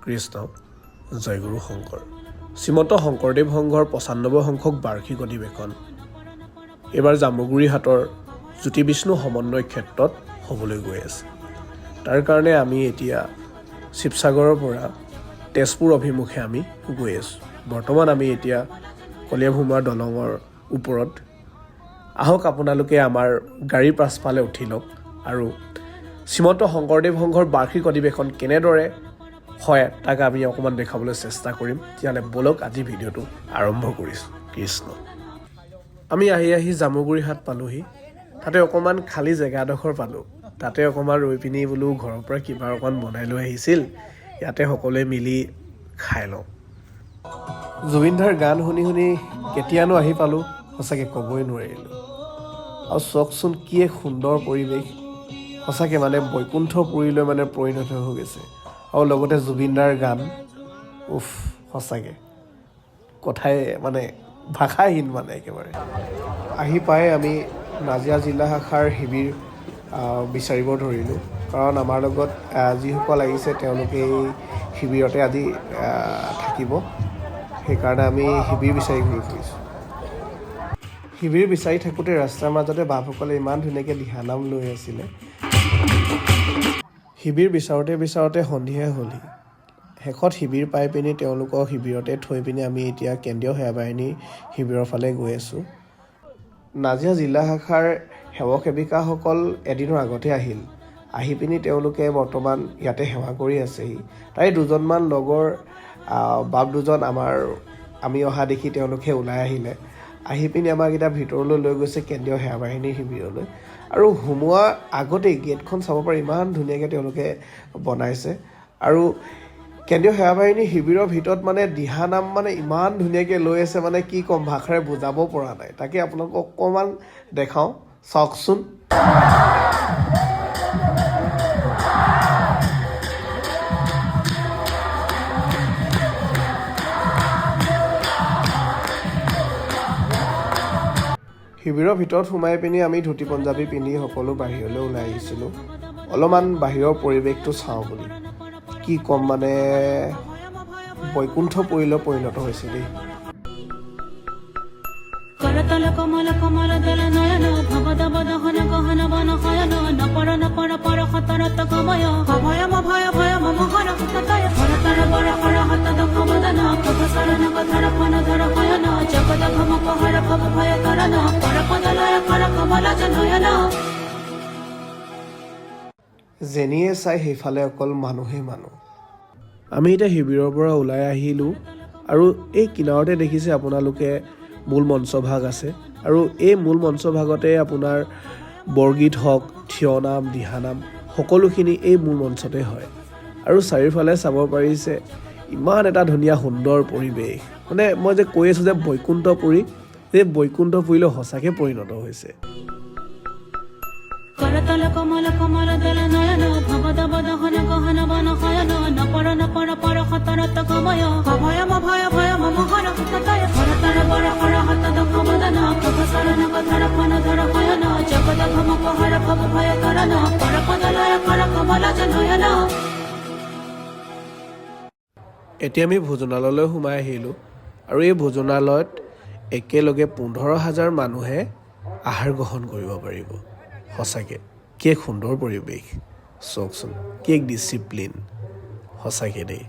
কৃষ্ণ জয়গুৰু শংকৰ শ্ৰীমন্ত শংকৰদেৱ সংঘৰ ৯৫ সংখ্যক বাৰ্ষিক অধিৱেশন এইবাৰ জামুগুৰিহাটৰ জ্যোতি বিষ্ণু সমন্বয় ক্ষেত্ৰত হ'বলৈ গৈ আছে। তাৰ কাৰণে আমি এতিয়া শিৱসাগৰৰ পৰা তেজপুৰ অভিমুখে আমি গৈ আছোঁ। বৰ্তমান আমি এতিয়া কলীয়াভোমোৰা দলঙৰ ওপৰত। আহক আপোনালোকে আমাৰ গাড়ীৰ পাছফালে উঠি লওক আৰু শ্ৰীমন্ত শংকৰদেৱ সংঘৰ বাৰ্ষিক অধিৱেশন কেনেদৰে হয় তাক আমি অকণমান দেখাবলৈ চেষ্টা কৰিম। তেতিয়াহ'লে ব'লক আজি ভিডিঅ'টো আৰম্ভ কৰিছোঁ। কৃষ্ণ। আমি আহি জামুগুৰিহাট পালোহি। তাতে অকণমান খালী জেগাডোখৰ পালোঁ। তাতে অকণমান ৰৈ পিনি বোলো ঘৰৰ পৰা কিবা অকণমান বনাই লৈ আহিছিল, ইয়াতে সকলোৱে মিলি খাই লওঁ। জুবিন দাৰ গান শুনি শুনি কেতিয়ানো আহি পালোঁ, সঁচাকৈ ক'বই নোৱাৰিলোঁ। আৰু চাওকচোন কি এক সুন্দৰ পৰিৱেশ, সঁচাকৈ মানে বৈকুণ্ঠপুৰীলৈ মানে পৰিণত হৈ গৈছে। আৰু লগতে জুবিন দাৰ গান, সঁচাকৈ কথাই মানে ভাষাহীন মানে একেবাৰে। আহি পাই আমি নাজিৰা জিলা শাখাৰ শিবিৰ বিচাৰিব ধৰিলোঁ, কাৰণ আমাৰ লগত যিসকল আহিছে তেওঁলোকে এই শিবিৰতে আজি থাকিব। সেইকাৰণে আমি শিবিৰ বিচাৰি ঘূৰি ফুৰিছোঁ। শিবিৰ বিচাৰি থাকোঁতে ৰাস্তাৰ মাজতে বাপসকলে ইমান ধুনীয়াকৈ দিহানাম লৈ আছিলে। শিবিৰ বিচাৰোঁতে সন্ধিয়া হ'লহি। শেষত শিবিৰ পাই পিনি তেওঁলোকক শিবিৰতে থৈ পিনি আমি এতিয়া কেন্দ্ৰীয় সেৱা বাহিনীৰ শিবিৰৰ ফালে গৈ আছোঁ। নাজিৰা জিলা শাখাৰ সেৱক সেৱিকাসকল এদিনৰ আগতে আহি পিনি তেওঁলোকে বৰ্তমান ইয়াতে সেৱা কৰি আছেহি। তাৰে দুজনমান লগৰ বাপ দুজন আমি অহা দেখি তেওঁলোকে ওলাই আহিলে। আহি পিনি আমাক এতিয়া ভিতৰলৈ লৈ গৈছে কেন্দ্ৰীয় সেৱা বাহিনীৰ শিবিৰলৈ। আৰু সোমোৱাৰ আগতেই গেটখন চাব পাৰি, ইমান ধুনীয়াকৈ তেওঁলোকে বনাইছে। আৰু কেন্দ্ৰীয় সেৱা বাহিনীৰ শিবিৰৰ ভিতৰত মানে দিহানাম মানে ইমান ধুনীয়াকৈ লৈ আছে, মানে কি ক'ম, ভাষাৰে বুজাব পৰা নাই। তাকে আপোনালোকক অকণমান দেখাওঁ, চাওকচোন। শিবিৰৰ ভিতৰত সোমাই পিনি আমি ধুতি পঞ্জাবী পিন্ধি সকলো বাহিৰলৈ ওলাই আহিছিলোঁ, অলপমান বাহিৰৰ পৰিৱেশটো চাওঁ বুলি। কি ক'ম, মানে বৈকুণ্ঠপুৰীলৈ পৰিণত হৈছে দেই। করতল কমল কমল দল নয়ন ভবদ বদহন গহন বন হয়ন নপর নপর পর খতরত গময় ভয় ভয় ভয় মমহর হতয় হরতর বর হর হত দুঃখ বদন প্রভ শরণ ধর ফন ধর হয়ন জগদ ভম পহর ভব ভয় করন পর পদলয় কর কমল জনয়ন। যেনিয়ে চাই সেইফালে অকল মানুহে মানুহ। আমি এতিয়া শিবিৰৰ পৰা ওলাই আহিলোঁ আৰু এই কিনাৰতে দেখিছে আপোনালোকে মূল মঞ্চভাগ আছে। আৰু এই মূল মঞ্চভাগতে আপোনাৰ বৰগীত হওক, থিয়নাম, দিহানাম সকলোখিনি এই মূল মঞ্চতে হয়। আৰু চাৰিওফালে চাব পাৰিছে ইমান এটা ধুনীয়া সুন্দৰ পৰিৱেশ, মানে মই যে কৈ আছোঁ যে বৈকুণ্ঠপুৰী, এই বৈকুণ্ঠপুৰীলৈ সঁচাকৈ পৰিণত হৈছে। করতল কমল কমল দল নয়ন ভবদ বদহন গহন বন হয়ন নপর নপর পর খতরত গময় ভয় ভয় ভয় মমহর হতয় হরতর বর হর হত দুঃখ বদন প্রভ শরণ ধর ফন ধর হয়ন জগদ ভম পহর ভব ভয় করন পর পদলয় কর কমল জনয়ন। এতিয়া আমি ভোজনালয়লৈ সোমাই আহিলোঁ আৰু এই ভোজনালয়ত একেলগে ১৫,০০০ মানুহে আহাৰ গ্ৰহণ কৰিব পাৰিব। সঁচাকৈ কি এক সুন্দৰ পৰিৱেশ, চাওকচোন কি এক ডিচিপ্লিন, সঁচাকৈ দেই।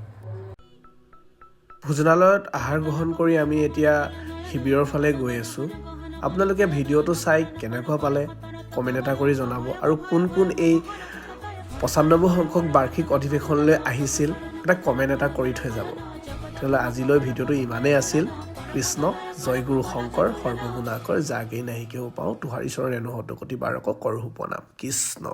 ভোজনালয়ত আহাৰ গ্ৰহণ কৰি আমি এতিয়া শিবিৰৰ ফালে গৈ আছোঁ। আপোনালোকে ভিডিঅ'টো চাই কেনেকুৱা পালে কমেণ্ট এটা কৰি জনাব, আৰু কোন কোন এই ৯৫ সংখ্যক বাৰ্ষিক অধিৱেশনলৈ আহিছিল এটা কমেণ্ট এটা কৰি থৈ যাব। তেতিয়াহ'লে আজিলৈ ভিডিঅ'টো ইমানেই আছিল। কৃষ্ণ জয়গুৰু শংকৰ সৰ্বগুণাকৰ, যাগেই নাহিকেও পাওঁ তোহাৰ ঈশ্বৰৰ ৰেণু হতকতি বাৰক কৰোঁ প্ৰণাম। কৃষ্ণ।